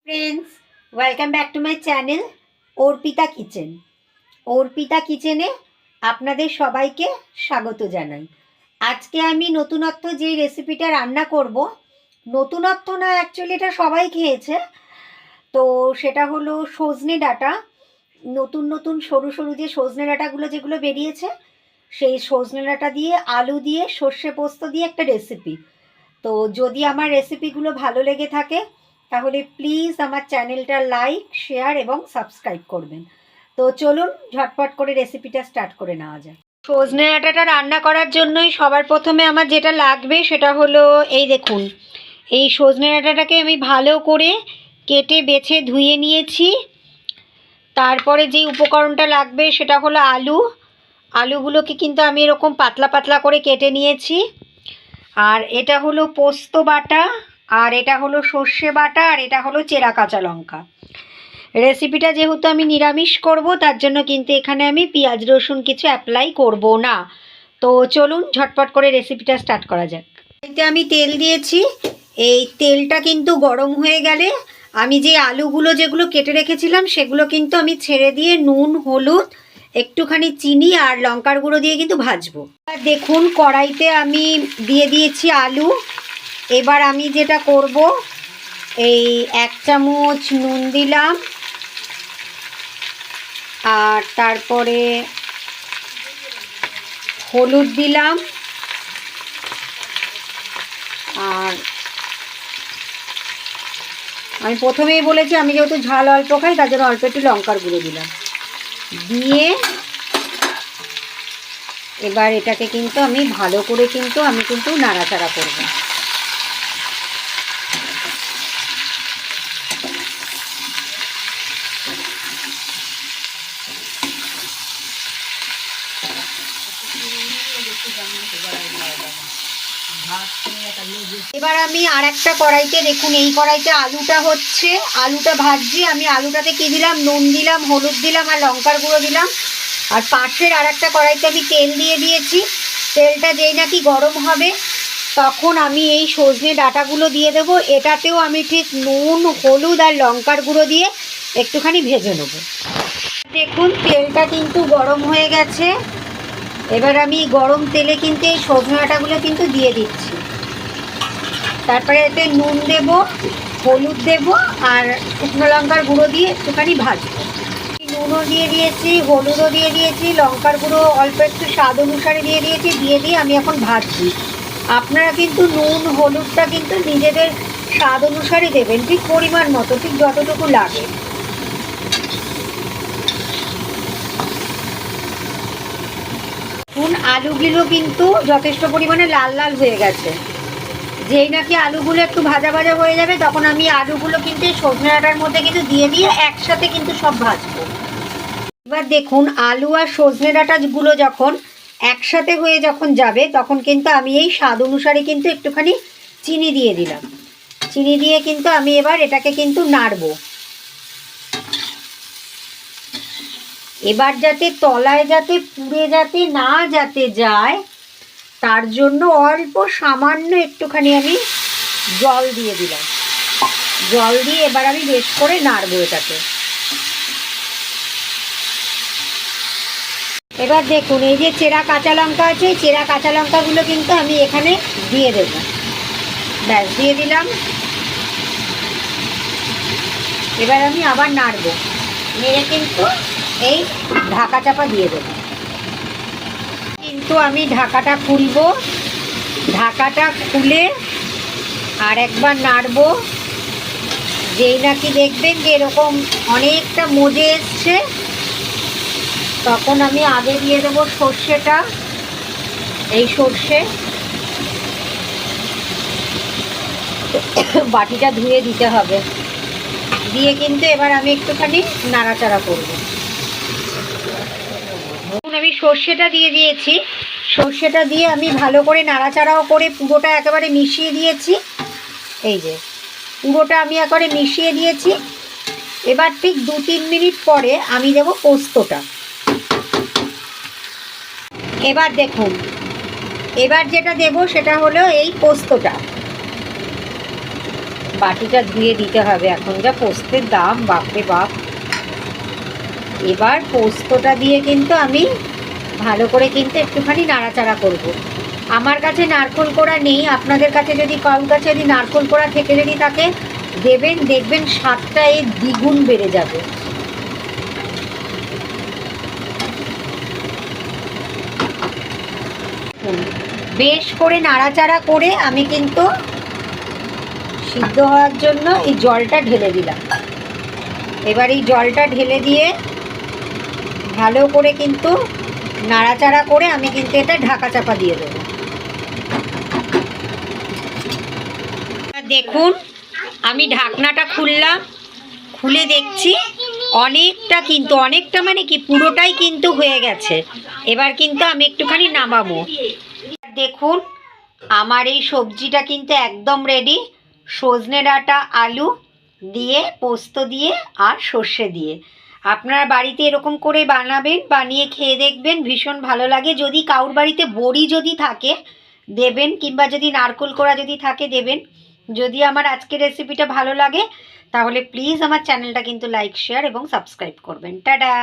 Friends, welcome back to my channel Arpita kitchen. Arpita কিচেনে আপনাদের সবাইকে স্বাগত জানাই। আজকে আমি নতুনত্ব যেই রেসিপিটা রান্না করব, নতুনত্ব না, অ্যাকচুয়ালি এটা সবাই খেয়েছে। তো সেটা হলো সজনে ডাঁটা। নতুন নতুন সরু সরু যে সজনে ডাঁটাগুলো যেগুলো বেরিয়েছে, সেই সজনে ডাঁটা দিয়ে আলু দিয়ে সর্ষে পোস্ত দিয়ে একটা রেসিপি। তো যদি আমার রেসিপিগুলো ভালো লেগে থাকে তাহলে প্লিজ আমার চ্যানেলটা লাইক, শেয়ার এবং সাবস্ক্রাইব করবেন। তো চলুন ঝটপট করে রেসিপিটা স্টার্ট করে নেওয়া যায়। সজনে ডাঁটাটা রান্না করার জন্যই সবার প্রথমে আমার যেটা লাগবে সেটা হলো এই দেখুন, এই সজনে ডাঁটাটাকে আমি ভালো করে কেটে বেছে ধুয়ে নিয়েছি। তারপরে যেই উপকরণটা লাগবে সেটা হলো আলু। আলুগুলোকে কিন্তু আমি এরকম পাতলা পাতলা করে কেটে নিয়েছি। আর এটা হলো পোস্ত বাটা, আর এটা হলো সর্ষে বাটা, আর এটা হলো চেরা কাঁচা লঙ্কা। রেসিপিটা যেহেতু আমি নিরামিষ করব, তার জন্য কিন্তু এখানে আমি পেঁয়াজ রসুন কিছু অ্যাপ্লাই করব না। তো চলুন ঝটপট করে রেসিপিটা স্টার্ট করা যাক। এতে আমি তেল দিয়েছি। এই তেলটা কিন্তু গরম হয়ে গেলে আমি যে আলুগুলো যেগুলো কেটে রেখেছিলাম সেগুলো কিন্তু আমি ছেড়ে দিয়ে নুন, হলুদ, একটুখানি চিনি আর লঙ্কার গুঁড়ো দিয়ে কিন্তু ভাজবো। আর দেখুন কড়াইতে আমি দিয়ে দিয়েছি আলু। এবার আমি যেটা করব, এই 1 চামচ নুন দিলাম, আর তারপরে হলুদ দিলাম, আর আমি প্রথমেই বলেছি আমি যেহেতু ঝাল অল্প খাই তার জন্য অল্প একটু লঙ্কার গুঁড়ো দিলাম। দিয়ে এবার এটাকে কিন্তু আমি ভালো করে কিন্তু নাড়াচাড়া করব। এবার আমি আর একটা কড়াইতে, দেখুন এই কড়াইতে আলুটা হচ্ছে, আলুটা ভাজছি। আমি আলুটাতে কি দিলাম, নুন দিলাম, হলুদ দিলাম আর লঙ্কার গুঁড়ো দিলাম। আর পাশের আর একটা কড়াইতে আমি তেল দিয়ে দিয়েছি। তেলটা যেই নাকি গরম হবে তখন আমি এই সজনে ডাঁটাগুলো দিয়ে দেবো। এটাতেও আমি ঠিক নুন, হলুদ আর লঙ্কার গুঁড়ো দিয়ে একটুখানি ভেজে নেব। দেখুন তেলটা কিন্তু গরম হয়ে গেছে। এবার আমি গরম তেলে কিন্তু এই সজনে ডাঁটাগুলো কিন্তু দিয়ে দিচ্ছি। তারপরে এতে নুন দেব, হলুদ দেব আর শুকনো লঙ্কার গুঁড়ো দিয়ে একটুখানি ভাজবো। নুনও দিয়ে দিয়েছি, হলুদও দিয়ে দিয়েছি, লঙ্কার গুঁড়ো অল্প একটু স্বাদ অনুসারে দিয়ে দিয়েছি। দিয়ে আমি এখন ভাজছি। আপনারা কিন্তু নুন, হলুদটা কিন্তু নিজেদের স্বাদ অনুসারে দেবেন, ঠিক পরিমাণ মতো, ঠিক যতটুকু লাগে। আলুগুলো কিন্তু যথেষ্ট পরিমাণে লাল লাল হয়ে গেছে। যেই নাকি আলুগুলো একটু ভাজা ভাজা হয়ে যাবে তখন আমি আলুগুলো কিন্তু সজনে ডাঁটার মধ্যে কিন্তু দিয়ে একসাথে কিন্তু সব ভাজবো। এবার দেখুন আলু আর সজনে ডাঁটাগুলো যখন একসাথে হয়ে যখন যাবে তখন কিন্তু আমি এই স্বাদ অনুসারে কিন্তু একটুখানি চিনি দিয়ে দিলাম। চিনি দিয়ে কিন্তু আমি এবার এটাকে কিন্তু নাড়বো। এবার যাতে তলায় যাতে পুড়ে যাতে না যায় তার জন্য অল্প সামান্য একটুখানি আমি জল দিয়ে দিলাম। জল দিয়ে এবার আমি বেশ করে নাড়বো এটাকে। এবার দেখুন এই যে চেরা কাঁচা লঙ্কা আছে, চেরা কাঁচা লঙ্কাগুলো কিন্তু আমি এখানে দিয়ে দেব। ব্যাস, দিয়ে দিলাম। এবার আমি আবার নাড়বো। নেড়ে কিন্তু এই ঢাকা চাপা দিয়ে দেব। কিন্তু আমি ঢাকাটা খুলবো। ঢাকাটা খুলে আর একবার নাড়বো। যেই নাকি দেখবেন যে এরকম অনেকটা মজে এসছে তখন আমি আগে দিয়ে দেবো সর্ষেটা। এই সর্ষে বাটিটা ধুয়ে দিতে হবে। দিয়ে কিন্তু এবার আমি একটুখানি নাড়াচাড়া করব। আমি সর্ষেটা দিয়ে দিয়েছি। সর্ষেটা দিয়ে আমি ভালো করে নাড়াচাড়াও করে পুরোটা একেবারে মিশিয়ে দিয়েছি। এই যে পুরোটা আমি একেবারে মিশিয়ে দিয়েছি। এবার ঠিক 2-3 মিনিট পরে আমি দেব পোস্তটা। এবার দেখুন এবার যেটা দেব সেটা হলো এই পোস্তটা। বাটিটা ধুয়ে দিতে হবে, এখন যা পোস্তের দাম, বাপরে বাপ। এবার পোস্তটা দিয়ে কিন্তু আমি ভালো করে কিন্তু একটুখানি নাড়াচাড়া করব। আমার কাছে নারকোল কোড়া নেই, আপনাদের কাছে যদি কারোর কাছে যদি নারকোল কোড়া থেকে যদি থাকে দেবেন, দেখবেন স্বাদটা এর দ্বিগুণ বেড়ে যাবে। বেশ করে নাড়াচাড়া করে আমি কিন্তু সিদ্ধ হওয়ার জন্য এই জলটা ঢেলে দিলাম। এবার এই জলটা ঢেলে দিয়ে ভালো করে কিন্তু নাড়াচাড়া করে আমি কিন্তু এটা ঢাকা চাপা দিয়ে দেবো। দেখুন আমি ঢাকনাটা খুললাম, খুলে দেখছি অনেকটা মানে কি পুরোটাই কিন্তু হয়ে গেছে। এবার কিন্তু আমি একটুখানি নামাবো। দেখুন আমার এই সবজিটা কিন্তু একদম রেডি। সজনে ডাঁটা, আলু দিয়ে, পোস্ত দিয়ে আর সর্ষে দিয়ে। আপনারা বাড়িতে এরকম করে বানাবেন, বানিয়ে খেয়ে দেখবেন, ভীষণ ভালো লাগে। যদি কারোর বাড়িতে বড়ি যদি থাকে দেবেন, কিংবা যদি নারকোল কোড়া যদি থাকে দেবেন। যদি আমার আজকের রেসিপিটা ভালো লাগে তাহলে প্লিজ আমার চ্যানেলটা কিন্তু লাইক, শেয়ার এবং সাবস্ক্রাইব করবেন। টাটা।